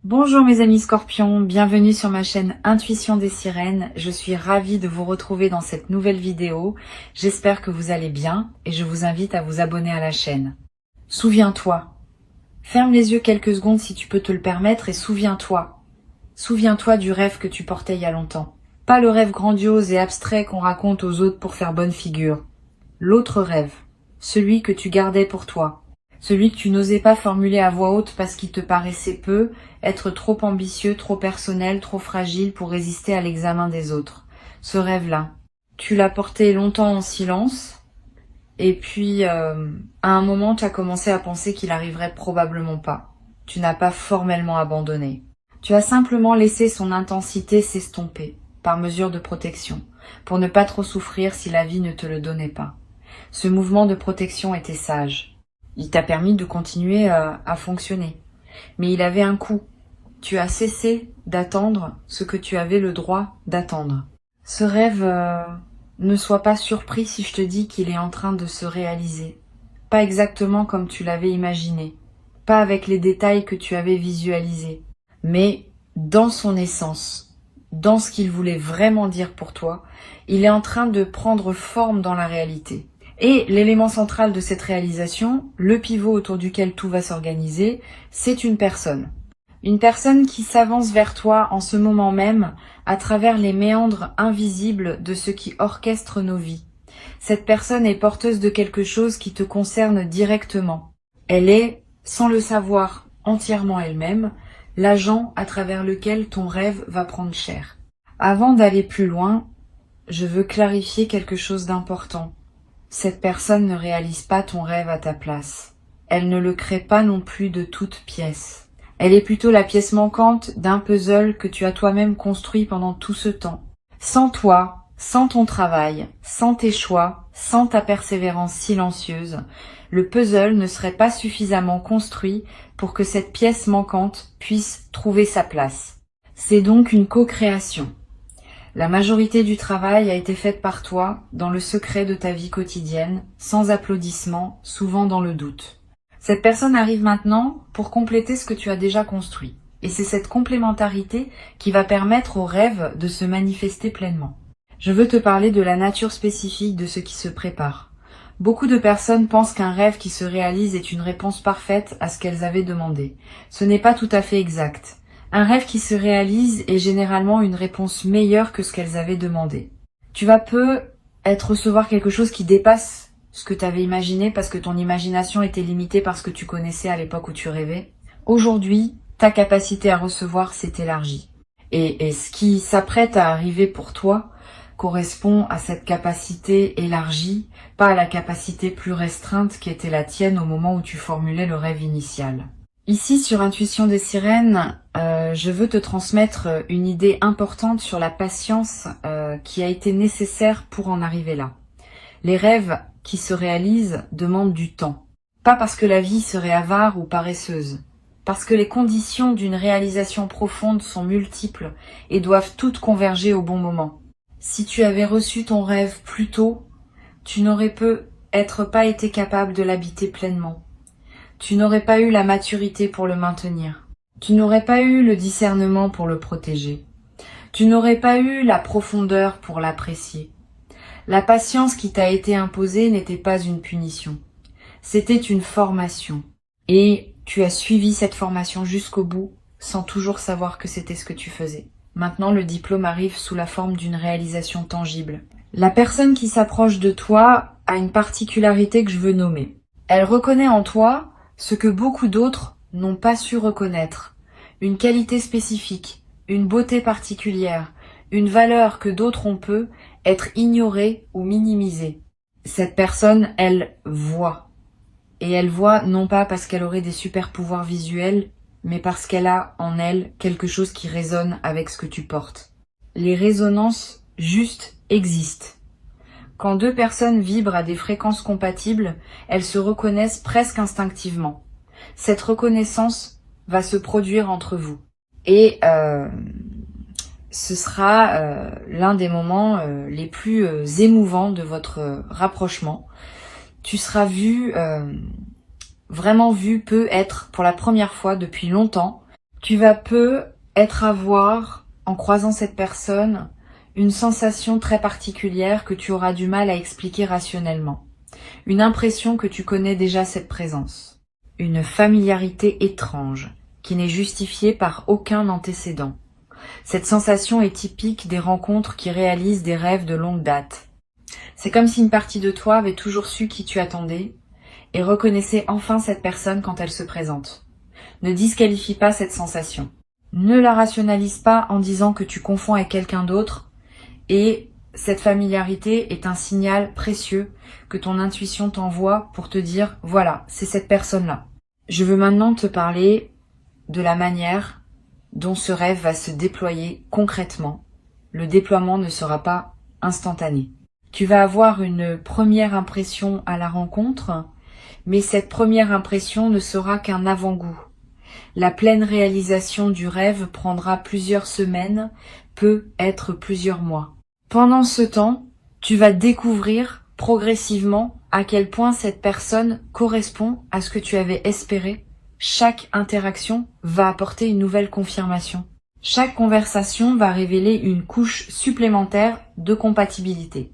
Bonjour mes amis scorpions, bienvenue sur ma chaîne Intuition des Sirènes. Je suis ravie de vous retrouver dans cette nouvelle vidéo. J'espère que vous allez bien et je vous invite à vous abonner à la chaîne. Souviens-toi. Ferme les yeux quelques secondes si tu peux te le permettre et souviens-toi. Souviens-toi du rêve que tu portais il y a longtemps. Pas le rêve grandiose et abstrait qu'on raconte aux autres pour faire bonne figure. L'autre rêve, celui que tu gardais pour toi. Celui que tu n'osais pas formuler à voix haute parce qu'il te paraissait peu, être trop ambitieux, trop personnel, trop fragile pour résister à l'examen des autres. Ce rêve-là, tu l'as porté longtemps en silence, et puis à un moment tu as commencé à penser qu'il arriverait probablement pas. Tu n'as pas formellement abandonné. Tu as simplement laissé son intensité s'estomper, par mesure de protection, pour ne pas trop souffrir si la vie ne te le donnait pas. Ce mouvement de protection était sage. Il t'a permis de continuer à fonctionner. Mais il avait un coût. Tu as cessé d'attendre ce que tu avais le droit d'attendre. Ce rêve, ne sois pas surpris si je te dis qu'il est en train de se réaliser. Pas exactement comme tu l'avais imaginé. Pas avec les détails que tu avais visualisés. Mais dans son essence, dans ce qu'il voulait vraiment dire pour toi, il est en train de prendre forme dans la réalité. Et l'élément central de cette réalisation, le pivot autour duquel tout va s'organiser, c'est une personne. Une personne qui s'avance vers toi en ce moment même à travers les méandres invisibles de ce qui orchestre nos vies. Cette personne est porteuse de quelque chose qui te concerne directement. Elle est, sans le savoir entièrement elle-même, l'agent à travers lequel ton rêve va prendre chair. Avant d'aller plus loin, je veux clarifier quelque chose d'important. Cette personne ne réalise pas ton rêve à ta place. Elle ne le crée pas non plus de toutes pièces. Elle est plutôt la pièce manquante d'un puzzle que tu as toi-même construit pendant tout ce temps. Sans toi, sans ton travail, sans tes choix, sans ta persévérance silencieuse, le puzzle ne serait pas suffisamment construit pour que cette pièce manquante puisse trouver sa place. C'est donc une co-création. La majorité du travail a été faite par toi, dans le secret de ta vie quotidienne, sans applaudissements, souvent dans le doute. Cette personne arrive maintenant pour compléter ce que tu as déjà construit. Et c'est cette complémentarité qui va permettre au rêve de se manifester pleinement. Je veux te parler de la nature spécifique de ce qui se prépare. Beaucoup de personnes pensent qu'un rêve qui se réalise est une réponse parfaite à ce qu'elles avaient demandé. Ce n'est pas tout à fait exact. Un rêve qui se réalise est généralement une réponse meilleure que ce qu'elles avaient demandé. Tu vas peut-être recevoir quelque chose qui dépasse ce que tu avais imaginé parce que ton imagination était limitée par ce que tu connaissais à l'époque où tu rêvais. Aujourd'hui, ta capacité à recevoir s'est élargie. Et ce qui s'apprête à arriver pour toi correspond à cette capacité élargie, pas à la capacité plus restreinte qui était la tienne au moment où tu formulais le rêve initial. Ici, sur Intuition des Sirènes, je veux te transmettre une idée importante sur la patience qui a été nécessaire pour en arriver là. Les rêves qui se réalisent demandent du temps. Pas parce que la vie serait avare ou paresseuse, parce que les conditions d'une réalisation profonde sont multiples et doivent toutes converger au bon moment. Si tu avais reçu ton rêve plus tôt, tu n'aurais peut-être pas été capable de l'habiter pleinement. Tu n'aurais pas eu la maturité pour le maintenir. Tu n'aurais pas eu le discernement pour le protéger. Tu n'aurais pas eu la profondeur pour l'apprécier. La patience qui t'a été imposée n'était pas une punition. C'était une formation. Et tu as suivi cette formation jusqu'au bout, sans toujours savoir que c'était ce que tu faisais. Maintenant, le diplôme arrive sous la forme d'une réalisation tangible. La personne qui s'approche de toi a une particularité que je veux nommer. Elle reconnaît en toi ce que beaucoup d'autres n'ont pas su reconnaître. Une qualité spécifique, une beauté particulière, une valeur que d'autres ont peu être ignorée ou minimisée. Cette personne, elle voit. Et elle voit non pas parce qu'elle aurait des super pouvoirs visuels, mais parce qu'elle a en elle quelque chose qui résonne avec ce que tu portes. Les résonances justes existent. Quand deux personnes vibrent à des fréquences compatibles, elles se reconnaissent presque instinctivement. Cette reconnaissance va se produire entre vous. Et ce sera l'un des moments les plus émouvants de votre rapprochement. Tu seras vu, vraiment vu, peut être pour la première fois depuis longtemps, Tu vas peu être à voir, en croisant cette personne, une sensation très particulière que tu auras du mal à expliquer rationnellement. Une impression que tu connais déjà cette présence. Une familiarité étrange, qui n'est justifiée par aucun antécédent. Cette sensation est typique des rencontres qui réalisent des rêves de longue date. C'est comme si une partie de toi avait toujours su qui tu attendais et reconnaissait enfin cette personne quand elle se présente. Ne disqualifie pas cette sensation. Ne la rationalise pas en disant que tu confonds avec quelqu'un d'autre, et cette familiarité est un signal précieux que ton intuition t'envoie pour te dire « voilà, c'est cette personne-là ». Je veux maintenant te parler de la manière dont ce rêve va se déployer concrètement. Le déploiement ne sera pas instantané. Tu vas avoir une première impression à la rencontre, mais cette première impression ne sera qu'un avant-goût. La pleine réalisation du rêve prendra plusieurs semaines, peut être plusieurs mois. Pendant ce temps, tu vas découvrir progressivement à quel point cette personne correspond à ce que tu avais espéré. Chaque interaction va apporter une nouvelle confirmation. Chaque conversation va révéler une couche supplémentaire de compatibilité.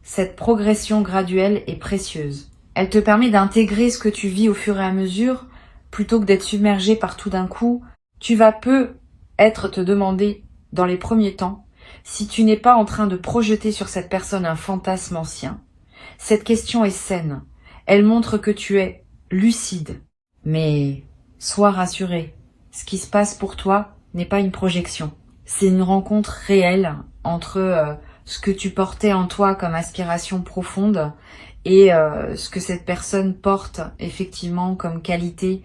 Cette progression graduelle est précieuse. Elle te permet d'intégrer ce que tu vis au fur et à mesure, plutôt que d'être submergé par tout d'un coup. Tu vas peut-être te demander, dans les premiers temps, si tu n'es pas en train de projeter sur cette personne un fantasme ancien. Cette question est saine. Elle montre que tu es lucide. Mais sois rassuré. Ce qui se passe pour toi n'est pas une projection. C'est une rencontre réelle entre ce que tu portais en toi comme aspiration profonde et ce que cette personne porte effectivement comme qualité.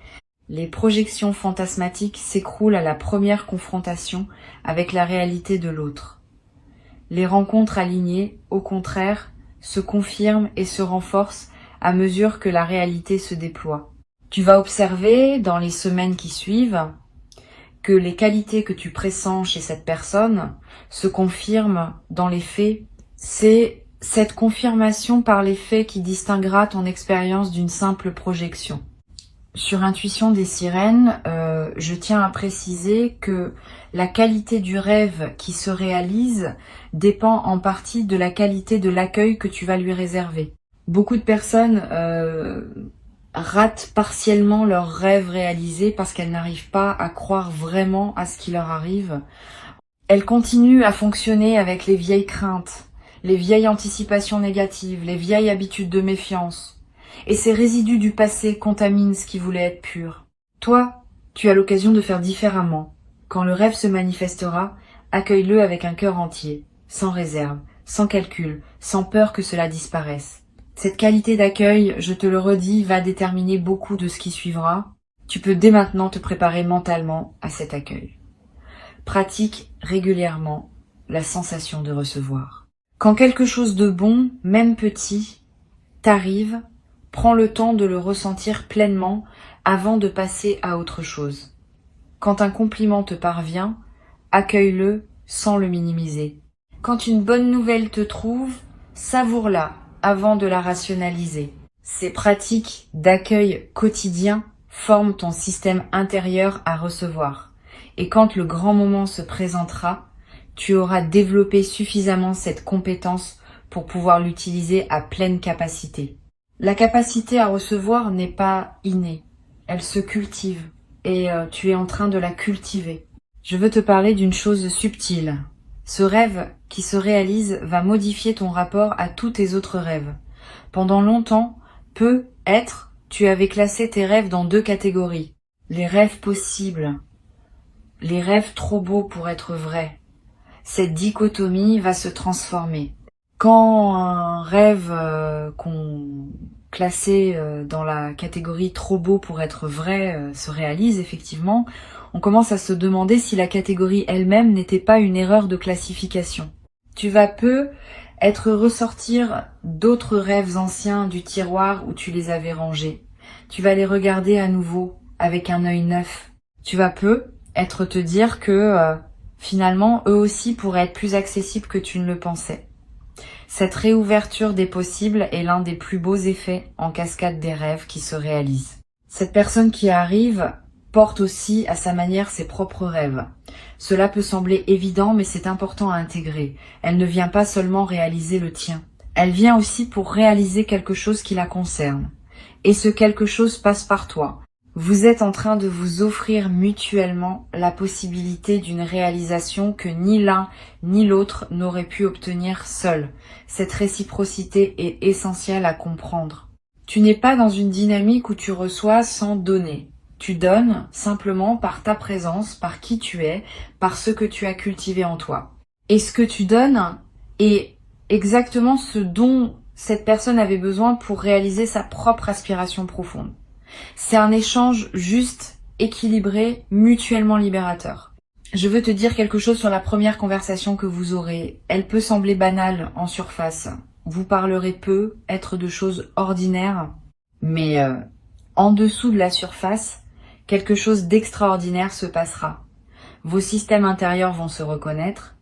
Les projections fantasmatiques s'écroulent à la première confrontation avec la réalité de l'autre. Les rencontres alignées, au contraire, se confirment et se renforcent à mesure que la réalité se déploie. Tu vas observer, dans les semaines qui suivent, que les qualités que tu pressens chez cette personne se confirment dans les faits. C'est cette confirmation par les faits qui distinguera ton expérience d'une simple projection. Sur Intuition des sirènes, je tiens à préciser que la qualité du rêve qui se réalise dépend en partie de la qualité de l'accueil que tu vas lui réserver. Beaucoup de personnes ratent partiellement leurs rêves réalisés parce qu'elles n'arrivent pas à croire vraiment à ce qui leur arrive. Elles continuent à fonctionner avec les vieilles craintes, les vieilles anticipations négatives, les vieilles habitudes de méfiance. Et ces résidus du passé contaminent ce qui voulait être pur. Toi, tu as l'occasion de faire différemment. Quand le rêve se manifestera, accueille-le avec un cœur entier, sans réserve, sans calcul, sans peur que cela disparaisse. Cette qualité d'accueil, je te le redis, va déterminer beaucoup de ce qui suivra. Tu peux dès maintenant te préparer mentalement à cet accueil. Pratique régulièrement la sensation de recevoir. Quand quelque chose de bon, même petit, t'arrive, prends le temps de le ressentir pleinement avant de passer à autre chose. Quand un compliment te parvient, accueille-le sans le minimiser. Quand une bonne nouvelle te trouve, savoure-la avant de la rationaliser. Ces pratiques d'accueil quotidien forment ton système intérieur à recevoir. Et quand le grand moment se présentera, tu auras développé suffisamment cette compétence pour pouvoir l'utiliser à pleine capacité. La capacité à recevoir n'est pas innée, elle se cultive et tu es en train de la cultiver. Je veux te parler d'une chose subtile. Ce rêve qui se réalise va modifier ton rapport à tous tes autres rêves. Pendant longtemps, peut-être, tu avais classé tes rêves dans 2 catégories. Les rêves possibles, les rêves trop beaux pour être vrais. Cette dichotomie va se transformer. Quand un rêve qu'on classait dans la catégorie trop beau pour être vrai se réalise effectivement, on commence à se demander si la catégorie elle-même n'était pas une erreur de classification. Tu vas être ressortir d'autres rêves anciens du tiroir où tu les avais rangés. Tu vas les regarder à nouveau avec un œil neuf. Tu vas être te dire que finalement eux aussi pourraient être plus accessibles que tu ne le pensais. Cette réouverture des possibles est l'un des plus beaux effets en cascade des rêves qui se réalisent. Cette personne qui arrive porte aussi à sa manière ses propres rêves. Cela peut sembler évident, mais c'est important à intégrer. Elle ne vient pas seulement réaliser le tien. Elle vient aussi pour réaliser quelque chose qui la concerne. Et ce quelque chose passe par toi. Vous êtes en train de vous offrir mutuellement la possibilité d'une réalisation que ni l'un ni l'autre n'aurait pu obtenir seul. Cette réciprocité est essentielle à comprendre. Tu n'es pas dans une dynamique où tu reçois sans donner. Tu donnes simplement par ta présence, par qui tu es, par ce que tu as cultivé en toi. Et ce que tu donnes est exactement ce dont cette personne avait besoin pour réaliser sa propre aspiration profonde. C'est un échange juste, équilibré, mutuellement libérateur. Je veux te dire quelque chose sur la première conversation que vous aurez. Elle peut sembler banale en surface. Vous parlerez peu, être de choses ordinaires, mais en dessous de la surface, quelque chose d'extraordinaire se passera. Vos systèmes intérieurs vont se reconnaître,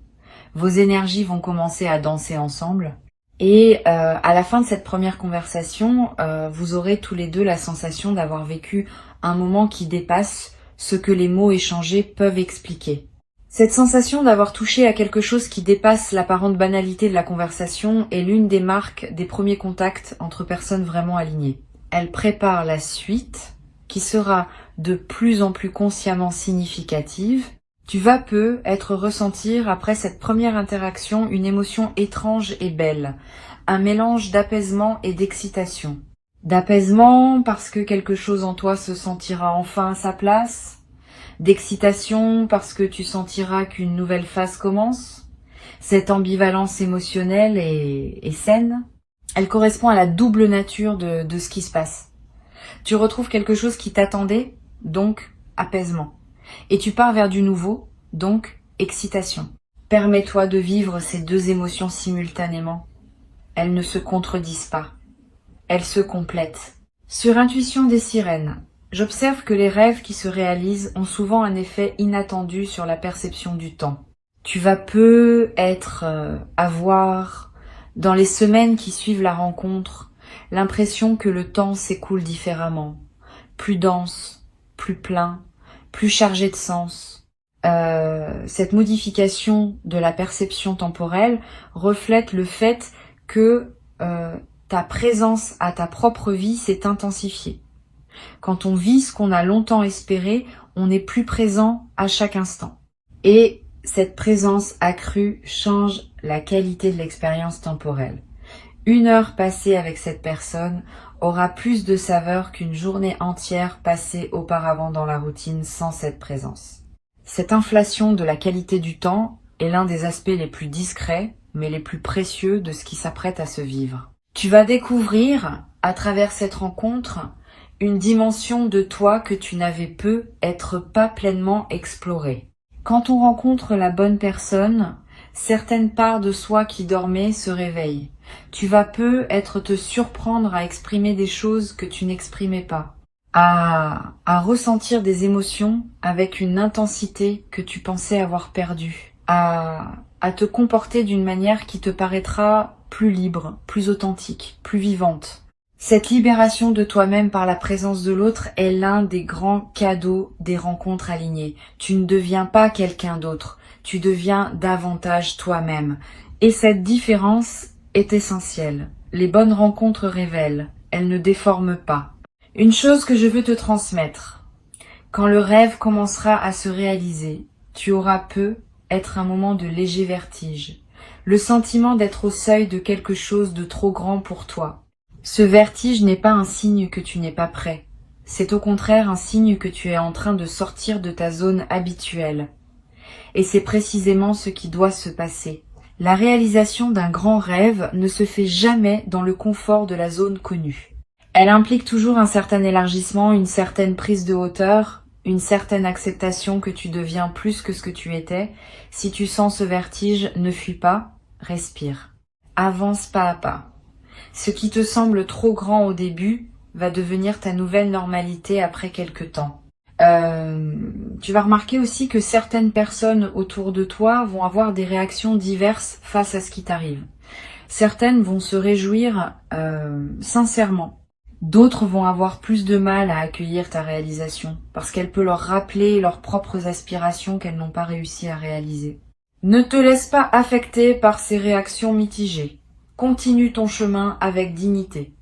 vos énergies vont commencer à danser ensemble, et à la fin de cette première conversation, vous aurez tous les deux la sensation d'avoir vécu un moment qui dépasse ce que les mots échangés peuvent expliquer. Cette sensation d'avoir touché à quelque chose qui dépasse l'apparente banalité de la conversation est l'une des marques des premiers contacts entre personnes vraiment alignées. Elle prépare la suite, qui sera de plus en plus consciemment significative. Tu vas peu être ressentir après cette première interaction une émotion étrange et belle, un mélange d'apaisement et d'excitation. D'apaisement parce que quelque chose en toi se sentira enfin à sa place, d'excitation parce que tu sentiras qu'une nouvelle phase commence. Cette ambivalence émotionnelle est saine. Elle correspond à la double nature de ce qui se passe. Tu retrouves quelque chose qui t'attendait, donc apaisement. Et tu pars vers du nouveau, donc excitation. Permets-toi de vivre ces deux émotions simultanément. Elles ne se contredisent pas. Elles se complètent. Sur Intuition des sirènes, j'observe que les rêves qui se réalisent ont souvent un effet inattendu sur la perception du temps. Tu vas peu avoir, dans les semaines qui suivent la rencontre, l'impression que le temps s'écoule différemment, plus dense, plus plein, plus chargé de sens. Cette modification de la perception temporelle reflète le fait que ta présence à ta propre vie s'est intensifiée. Quand on vit ce qu'on a longtemps espéré, on est plus présent à chaque instant. Et cette présence accrue change la qualité de l'expérience temporelle. 1 heure passée avec cette personne aura plus de saveur qu'une journée entière passée auparavant dans la routine sans cette présence. Cette inflation de la qualité du temps est l'un des aspects les plus discrets, mais les plus précieux de ce qui s'apprête à se vivre. Tu vas découvrir, à travers cette rencontre, une dimension de toi que tu n'avais pu être pas pleinement explorée. Quand on rencontre la bonne personne, certaines parts de soi qui dormaient se réveillent. Tu vas peu te surprendre à exprimer des choses que tu n'exprimais pas, à ressentir des émotions avec une intensité que tu pensais avoir perdue, à te comporter d'une manière qui te paraîtra plus libre, plus authentique, plus vivante. Cette libération de toi-même par la présence de l'autre est l'un des grands cadeaux des rencontres alignées. Tu ne deviens pas quelqu'un d'autre, tu deviens davantage toi-même. Et cette différence est essentielle. Les bonnes rencontres révèlent, elles ne déforment pas. Une chose que je veux te transmettre, quand le rêve commencera à se réaliser, tu auras peu être un moment de léger vertige, le sentiment d'être au seuil de quelque chose de trop grand pour toi. Ce vertige n'est pas un signe que tu n'es pas prêt, c'est au contraire un signe que tu es en train de sortir de ta zone habituelle. Et c'est précisément ce qui doit se passer. La réalisation d'un grand rêve ne se fait jamais dans le confort de la zone connue. Elle implique toujours un certain élargissement, une certaine prise de hauteur, une certaine acceptation que tu deviens plus que ce que tu étais. Si tu sens ce vertige, ne fuis pas, respire. Avance pas à pas. Ce qui te semble trop grand au début va devenir ta nouvelle normalité après quelque temps. Tu vas remarquer aussi que certaines personnes autour de toi vont avoir des réactions diverses face à ce qui t'arrive. Certaines vont se réjouir sincèrement. D'autres vont avoir plus de mal à accueillir ta réalisation, parce qu'elle peut leur rappeler leurs propres aspirations qu'elles n'ont pas réussi à réaliser. Ne te laisse pas affecter par ces réactions mitigées. Continue ton chemin avec dignité.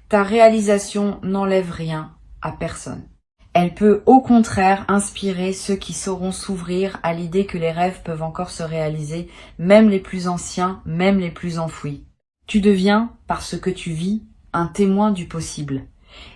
Ta réalisation n'enlève rien à personne. Elle peut au contraire inspirer ceux qui sauront s'ouvrir à l'idée que les rêves peuvent encore se réaliser, même les plus anciens, même les plus enfouis. Tu deviens, par ce que tu vis, un témoin du possible.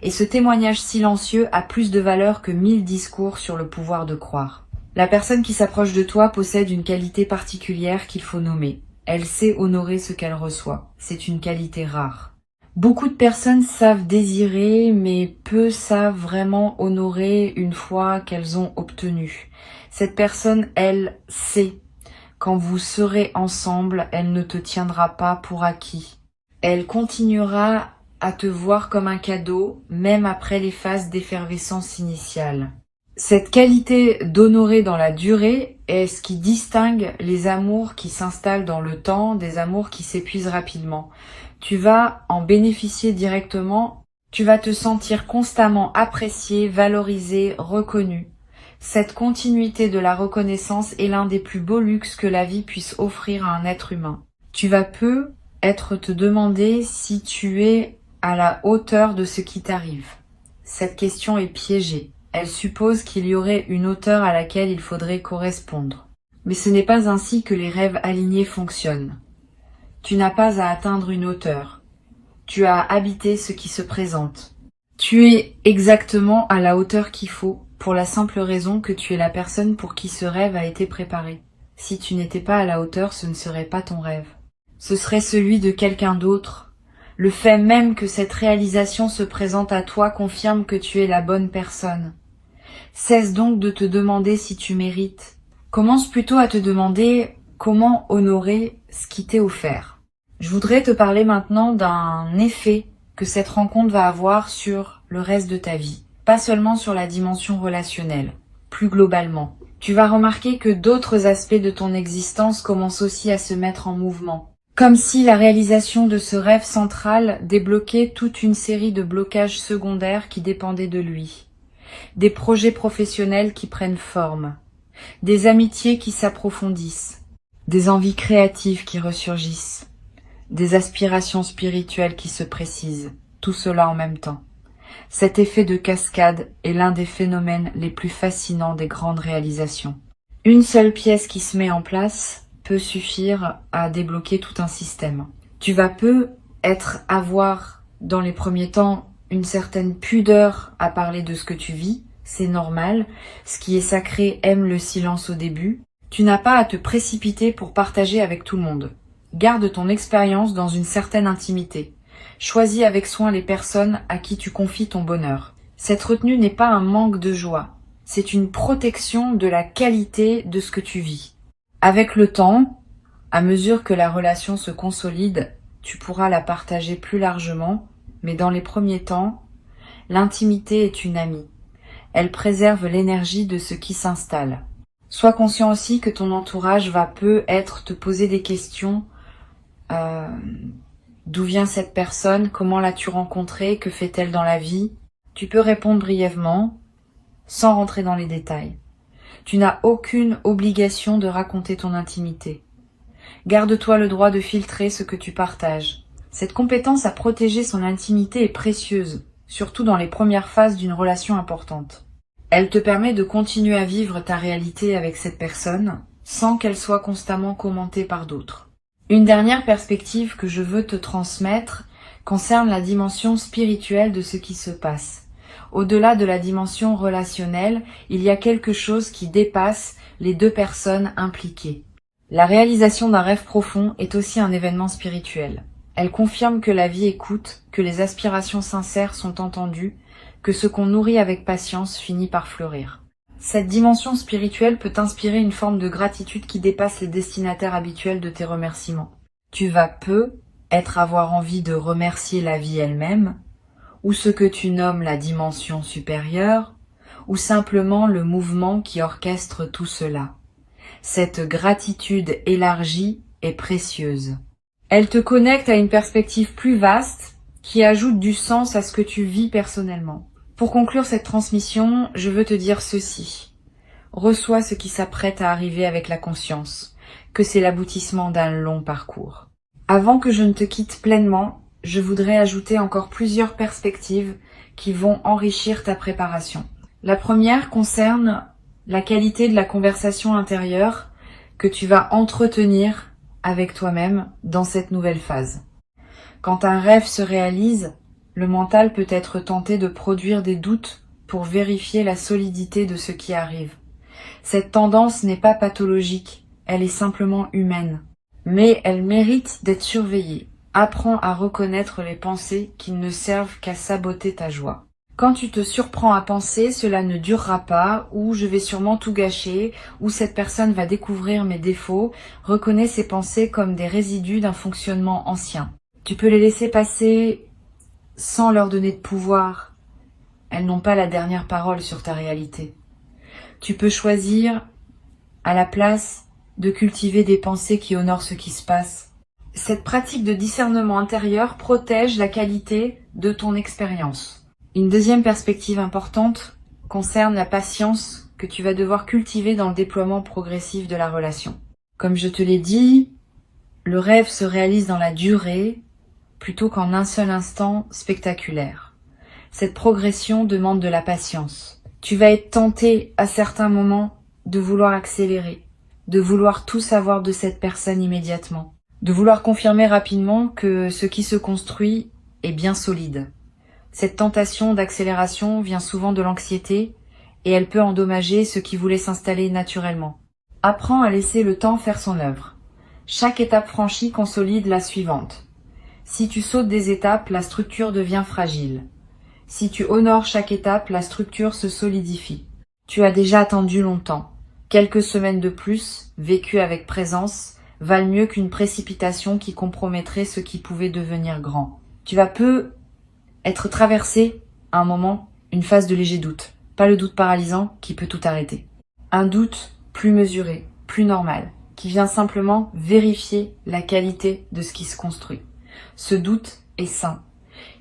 Et ce témoignage silencieux a plus de valeur que 1000 discours sur le pouvoir de croire. La personne qui s'approche de toi possède une qualité particulière qu'il faut nommer. Elle sait honorer ce qu'elle reçoit. C'est une qualité rare. Beaucoup de personnes savent désirer, mais peu savent vraiment honorer une fois qu'elles ont obtenu. Cette personne, elle sait. Quand vous serez ensemble, elle ne te tiendra pas pour acquis. Elle continuera à te voir comme un cadeau, même après les phases d'effervescence initiale. Cette qualité d'honorer dans la durée est ce qui distingue les amours qui s'installent dans le temps des amours qui s'épuisent rapidement. Tu vas en bénéficier directement, tu vas te sentir constamment apprécié, valorisé, reconnu. Cette continuité de la reconnaissance est l'un des plus beaux luxes que la vie puisse offrir à un être humain. Tu vas peu te demander si tu es à la hauteur de ce qui t'arrive. Cette question est piégée. Elle suppose qu'il y aurait une hauteur à laquelle il faudrait correspondre. Mais ce n'est pas ainsi que les rêves alignés fonctionnent. Tu n'as pas à atteindre une hauteur. Tu as à habiter ce qui se présente. Tu es exactement à la hauteur qu'il faut, pour la simple raison que tu es la personne pour qui ce rêve a été préparé. Si tu n'étais pas à la hauteur, ce ne serait pas ton rêve. Ce serait celui de quelqu'un d'autre. Le fait même que cette réalisation se présente à toi confirme que tu es la bonne personne. Cesse donc de te demander si tu mérites. Commence plutôt à te demander comment honorer ce qui t'est offert. Je voudrais te parler maintenant d'un effet que cette rencontre va avoir sur le reste de ta vie. Pas seulement sur la dimension relationnelle, plus globalement. Tu vas remarquer que d'autres aspects de ton existence commencent aussi à se mettre en mouvement. Comme si la réalisation de ce rêve central débloquait toute une série de blocages secondaires qui dépendaient de lui. Des projets professionnels qui prennent forme, des amitiés qui s'approfondissent, des envies créatives qui ressurgissent, des aspirations spirituelles qui se précisent, tout cela en même temps. Cet effet de cascade est l'un des phénomènes les plus fascinants des grandes réalisations. Une seule pièce qui se met en place peut suffire à débloquer tout un système. Tu vas avoir dans les premiers temps une certaine pudeur à parler de ce que tu vis, c'est normal. Ce qui est sacré aime le silence au début. Tu n'as pas à te précipiter pour partager avec tout le monde. Garde ton expérience dans une certaine intimité. Choisis avec soin les personnes à qui tu confies ton bonheur. Cette retenue n'est pas un manque de joie, c'est une protection de la qualité de ce que tu vis. Avec le temps, à mesure que la relation se consolide, tu pourras la partager plus largement, mais dans les premiers temps, l'intimité est une amie. Elle préserve l'énergie de ce qui s'installe. Sois conscient aussi que ton entourage va te poser des questions. D'où vient cette personne? Comment l'as-tu rencontrée? Que fait-elle dans la vie? Tu peux répondre brièvement, sans rentrer dans les détails. Tu n'as aucune obligation de raconter ton intimité. Garde-toi le droit de filtrer ce que tu partages. Cette compétence à protéger son intimité est précieuse, surtout dans les premières phases d'une relation importante. Elle te permet de continuer à vivre ta réalité avec cette personne, sans qu'elle soit constamment commentée par d'autres. Une dernière perspective que je veux te transmettre concerne la dimension spirituelle de ce qui se passe. Au-delà de la dimension relationnelle, il y a quelque chose qui dépasse les deux personnes impliquées. La réalisation d'un rêve profond est aussi un événement spirituel. Elle confirme que la vie écoute, que les aspirations sincères sont entendues, que ce qu'on nourrit avec patience finit par fleurir. Cette dimension spirituelle peut inspirer une forme de gratitude qui dépasse les destinataires habituels de tes remerciements. Tu vas avoir envie de remercier la vie elle-même, ou ce que tu nommes la dimension supérieure, ou simplement le mouvement qui orchestre tout cela. Cette gratitude élargie est précieuse. Elle te connecte à une perspective plus vaste qui ajoute du sens à ce que tu vis personnellement. Pour conclure cette transmission, je veux te dire ceci. Reçois ce qui s'apprête à arriver avec la conscience, que c'est l'aboutissement d'un long parcours. Avant que je ne te quitte pleinement, je voudrais ajouter encore plusieurs perspectives qui vont enrichir ta préparation. La première concerne la qualité de la conversation intérieure que tu vas entretenir avec toi-même dans cette nouvelle phase. Quand un rêve se réalise, le mental peut être tenté de produire des doutes pour vérifier la solidité de ce qui arrive. Cette tendance n'est pas pathologique, elle est simplement humaine. Mais elle mérite d'être surveillée. Apprends à reconnaître les pensées qui ne servent qu'à saboter ta joie. Quand tu te surprends à penser, cela ne durera pas, ou je vais sûrement tout gâcher, ou cette personne va découvrir mes défauts, reconnais ces pensées comme des résidus d'un fonctionnement ancien. Tu peux les laisser passer sans leur donner de pouvoir. Elles n'ont pas la dernière parole sur ta réalité. Tu peux choisir, à la place, de cultiver des pensées qui honorent ce qui se passe. Cette pratique de discernement intérieur protège la qualité de ton expérience. Une deuxième perspective importante concerne la patience que tu vas devoir cultiver dans le déploiement progressif de la relation. Comme je te l'ai dit, le rêve se réalise dans la durée plutôt qu'en un seul instant spectaculaire. Cette progression demande de la patience. Tu vas être tenté à certains moments de vouloir accélérer, de vouloir tout savoir de cette personne immédiatement, de vouloir confirmer rapidement que ce qui se construit est bien solide. Cette tentation d'accélération vient souvent de l'anxiété et elle peut endommager ce qui voulait s'installer naturellement. Apprends à laisser le temps faire son œuvre. Chaque étape franchie consolide la suivante. Si tu sautes des étapes, la structure devient fragile. Si tu honores chaque étape, la structure se solidifie. Tu as déjà attendu longtemps. Quelques semaines de plus, vécues avec présence, valent mieux qu'une précipitation qui compromettrait ce qui pouvait devenir grand. Tu vas peu être traversé, à un moment, une phase de léger doute. Pas le doute paralysant qui peut tout arrêter. Un doute plus mesuré, plus normal, qui vient simplement vérifier la qualité de ce qui se construit. Ce doute est sain.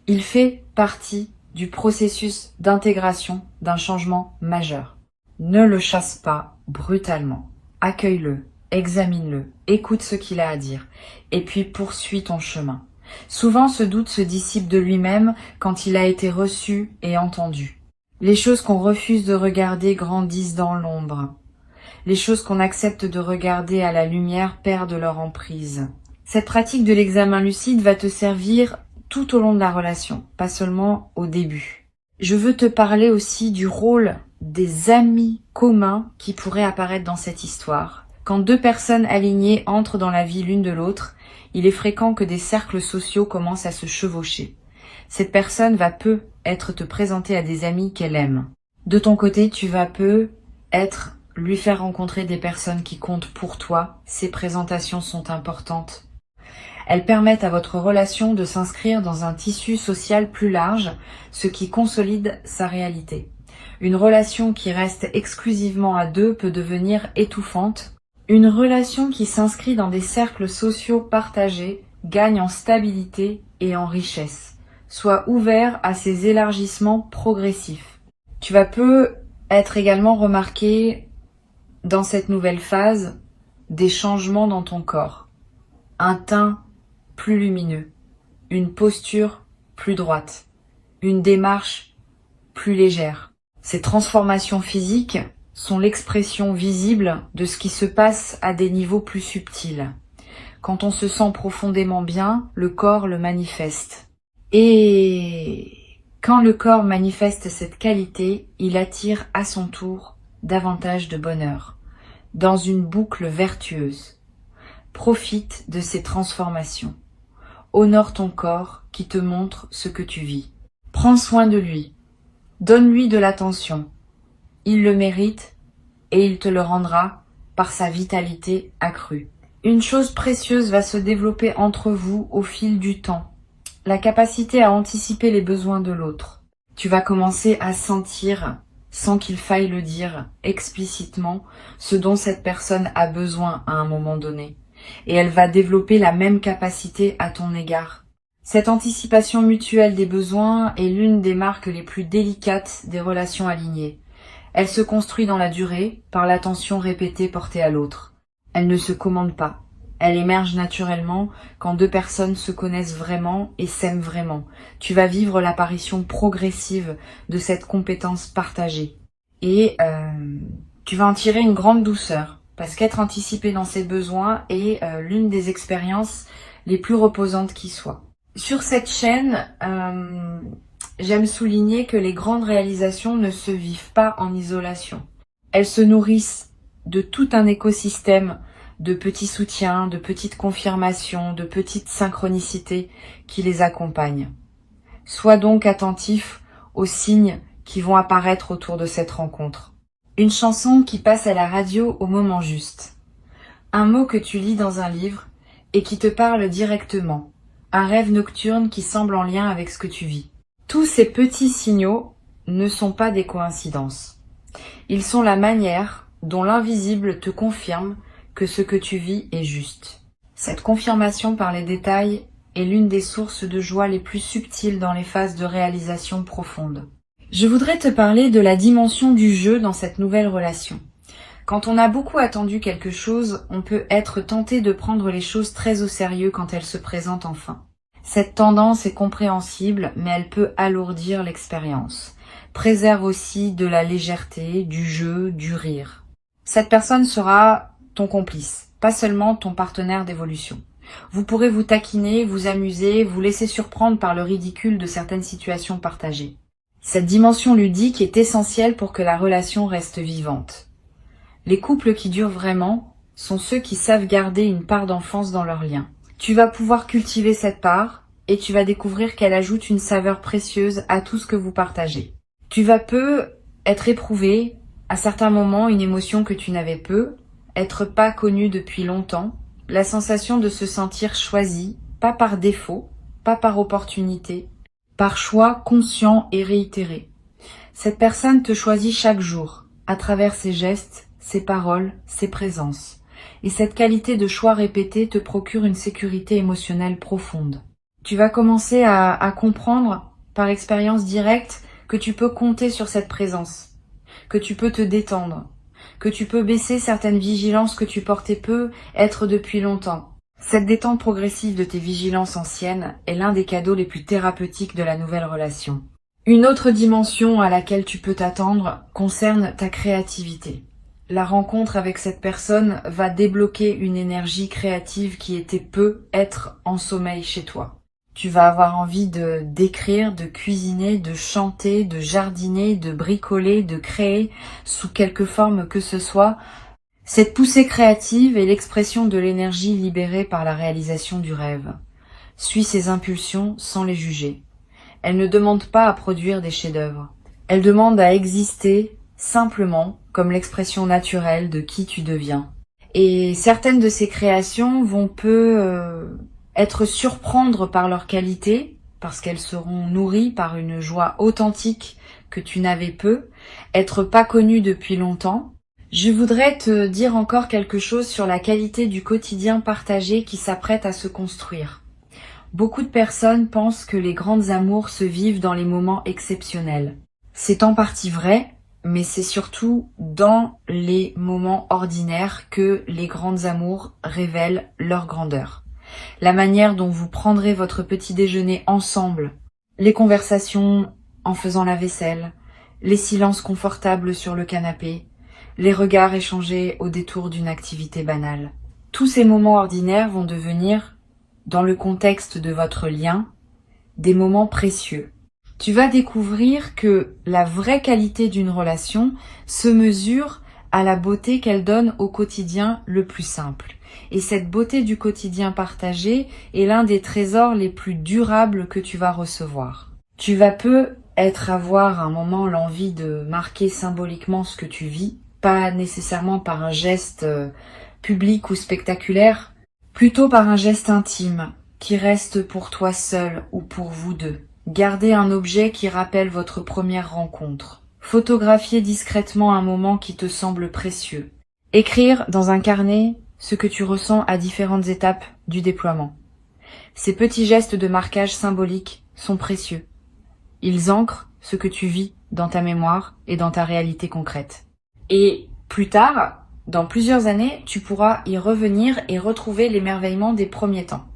Il fait partie du processus d'intégration d'un changement majeur. Ne le chasse pas brutalement. Accueille-le, examine-le, écoute ce qu'il a à dire, et puis poursuis ton chemin. Souvent, ce doute se dissipe de lui-même quand il a été reçu et entendu. Les choses qu'on refuse de regarder grandissent dans l'ombre. Les choses qu'on accepte de regarder à la lumière perdent leur emprise. Cette pratique de l'examen lucide va te servir tout au long de la relation, pas seulement au début. Je veux te parler aussi du rôle des amis communs qui pourraient apparaître dans cette histoire. Quand deux personnes alignées entrent dans la vie l'une de l'autre, il est fréquent que des cercles sociaux commencent à se chevaucher. Cette personne va peu être te présenter à des amis qu'elle aime. De ton côté, tu vas peu être lui faire rencontrer des personnes qui comptent pour toi. Ces présentations sont importantes. Elles permettent à votre relation de s'inscrire dans un tissu social plus large, ce qui consolide sa réalité. Une relation qui reste exclusivement à deux peut devenir étouffante. Une relation qui s'inscrit dans des cercles sociaux partagés gagne en stabilité et en richesse. Sois ouvert à ces élargissements progressifs. Tu vas peu être également remarqué dans cette nouvelle phase des changements dans ton corps. Un teint plus lumineux, une posture plus droite, une démarche plus légère. Ces transformations physiques sont l'expression visible de ce qui se passe à des niveaux plus subtils. Quand on se sent profondément bien, le corps le manifeste. Et quand le corps manifeste cette qualité, il attire à son tour davantage de bonheur, dans une boucle vertueuse. Profite de ces transformations. Honore ton corps qui te montre ce que tu vis. Prends soin de lui. Donne-lui de l'attention. Il le mérite et il te le rendra par sa vitalité accrue. Une chose précieuse va se développer entre vous au fil du temps. La capacité à anticiper les besoins de l'autre. Tu vas commencer à sentir, sans qu'il faille le dire explicitement, ce dont cette personne a besoin à un moment donné. Et elle va développer la même capacité à ton égard. Cette anticipation mutuelle des besoins est l'une des marques les plus délicates des relations alignées. Elle se construit dans la durée par l'attention répétée portée à l'autre. Elle ne se commande pas. Elle émerge naturellement quand deux personnes se connaissent vraiment et s'aiment vraiment. Tu vas vivre l'apparition progressive de cette compétence partagée. Et tu vas en tirer une grande douceur, parce qu'être anticipé dans ses besoins est l'une des expériences les plus reposantes qui soient. Sur cette chaîne, j'aime souligner que les grandes réalisations ne se vivent pas en isolation. Elles se nourrissent de tout un écosystème de petits soutiens, de petites confirmations, de petites synchronicités qui les accompagnent. Sois donc attentif aux signes qui vont apparaître autour de cette rencontre. Une chanson qui passe à la radio au moment juste. Un mot que tu lis dans un livre et qui te parle directement. Un rêve nocturne qui semble en lien avec ce que tu vis. Tous ces petits signaux ne sont pas des coïncidences. Ils sont la manière dont l'invisible te confirme que ce que tu vis est juste. Cette confirmation par les détails est l'une des sources de joie les plus subtiles dans les phases de réalisation profonde. Je voudrais te parler de la dimension du jeu dans cette nouvelle relation. Quand on a beaucoup attendu quelque chose, on peut être tenté de prendre les choses très au sérieux quand elles se présentent enfin. Cette tendance est compréhensible, mais elle peut alourdir l'expérience. Préserve aussi de la légèreté, du jeu, du rire. Cette personne sera ton complice, pas seulement ton partenaire d'évolution. Vous pourrez vous taquiner, vous amuser, vous laisser surprendre par le ridicule de certaines situations partagées. Cette dimension ludique est essentielle pour que la relation reste vivante. Les couples qui durent vraiment sont ceux qui savent garder une part d'enfance dans leur lien. Tu vas pouvoir cultiver cette part et tu vas découvrir qu'elle ajoute une saveur précieuse à tout ce que vous partagez. Tu vas peu être éprouvé, à certains moments, une émotion que tu n'avais peu, être pas connu depuis longtemps, la sensation de se sentir choisi, pas par défaut, pas par opportunité, par choix conscient et réitéré. Cette personne te choisit chaque jour, à travers ses gestes, ses paroles, ses présences. Et cette qualité de choix répété te procure une sécurité émotionnelle profonde. Tu vas commencer à comprendre, par expérience directe, que tu peux compter sur cette présence, que tu peux te détendre, que tu peux baisser certaines vigilances que tu portais peu, être depuis longtemps. Cette détente progressive de tes vigilances anciennes est l'un des cadeaux les plus thérapeutiques de la nouvelle relation. Une autre dimension à laquelle tu peux t'attendre concerne ta créativité. La rencontre avec cette personne va débloquer une énergie créative qui était peu être en sommeil chez toi. Tu vas avoir envie d'écrire, de cuisiner, de chanter, de jardiner, de bricoler, de créer, sous quelque forme que ce soit. Cette poussée créative est l'expression de l'énergie libérée par la réalisation du rêve. Suis ses impulsions sans les juger. Elle ne demande pas à produire des chefs-d'œuvre. Elle demande à exister simplement comme l'expression naturelle de qui tu deviens. Et certaines de ces créations vont être surprendre par leur qualité, parce qu'elles seront nourries par une joie authentique que tu n'avais peu, être pas connues depuis longtemps. Je voudrais te dire encore quelque chose sur la qualité du quotidien partagé qui s'apprête à se construire. Beaucoup de personnes pensent que les grandes amours se vivent dans les moments exceptionnels. C'est en partie vrai, mais c'est surtout dans les moments ordinaires que les grandes amours révèlent leur grandeur. La manière dont vous prendrez votre petit déjeuner ensemble, les conversations en faisant la vaisselle, les silences confortables sur le canapé, les regards échangés au détour d'une activité banale. Tous ces moments ordinaires vont devenir, dans le contexte de votre lien, des moments précieux. Tu vas découvrir que la vraie qualité d'une relation se mesure à la beauté qu'elle donne au quotidien le plus simple. Et cette beauté du quotidien partagé est l'un des trésors les plus durables que tu vas recevoir. Tu vas avoir à un moment l'envie de marquer symboliquement ce que tu vis, pas nécessairement par un geste public ou spectaculaire, plutôt par un geste intime qui reste pour toi seul ou pour vous deux. Gardez un objet qui rappelle votre première rencontre. Photographiez discrètement un moment qui te semble précieux. Écrire dans un carnet ce que tu ressens à différentes étapes du déploiement. Ces petits gestes de marquage symbolique sont précieux. Ils ancrent ce que tu vis dans ta mémoire et dans ta réalité concrète. Et plus tard, dans plusieurs années, tu pourras y revenir et retrouver l'émerveillement des premiers temps.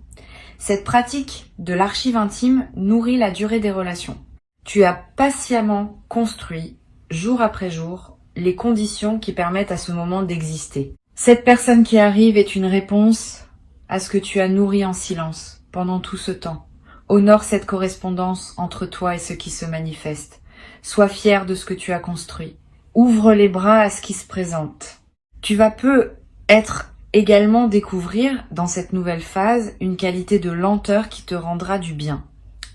Cette pratique de l'archive intime nourrit la durée des relations. Tu as patiemment construit, jour après jour, les conditions qui permettent à ce moment d'exister. Cette personne qui arrive est une réponse à ce que tu as nourri en silence pendant tout ce temps. Honore cette correspondance entre toi et ce qui se manifeste. Sois fier de ce que tu as construit. Ouvre les bras à ce qui se présente. Tu vas peut-être également découvrir dans cette nouvelle phase une qualité de lenteur qui te rendra du bien.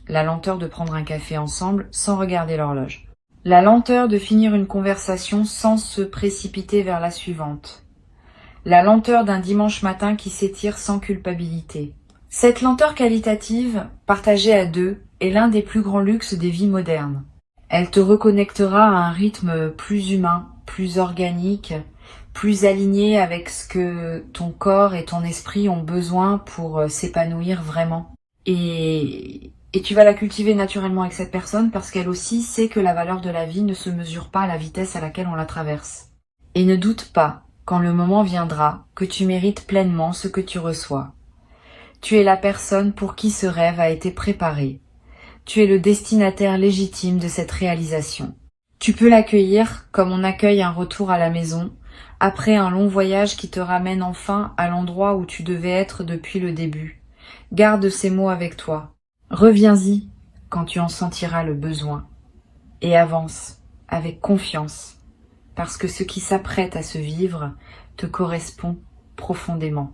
La lenteur de prendre un café ensemble sans regarder l'horloge. La lenteur de finir une conversation sans se précipiter vers la suivante. La lenteur d'un dimanche matin qui s'étire sans culpabilité. Cette lenteur qualitative, partagée à deux, est l'un des plus grands luxes des vies modernes. Elle te reconnectera à un rythme plus humain, plus organique, plus aligné avec ce que ton corps et ton esprit ont besoin pour s'épanouir vraiment. Et tu vas la cultiver naturellement avec cette personne parce qu'elle aussi sait que la valeur de la vie ne se mesure pas à la vitesse à laquelle on la traverse. Et ne doute pas, quand le moment viendra, que tu mérites pleinement ce que tu reçois. Tu es la personne pour qui ce rêve a été préparé. Tu es le destinataire légitime de cette réalisation. Tu peux l'accueillir comme on accueille un retour à la maison, après un long voyage qui te ramène enfin à l'endroit où tu devais être depuis le début. Garde ces mots avec toi. Reviens-y quand tu en sentiras le besoin. Et avance avec confiance, parce que ce qui s'apprête à se vivre te correspond profondément.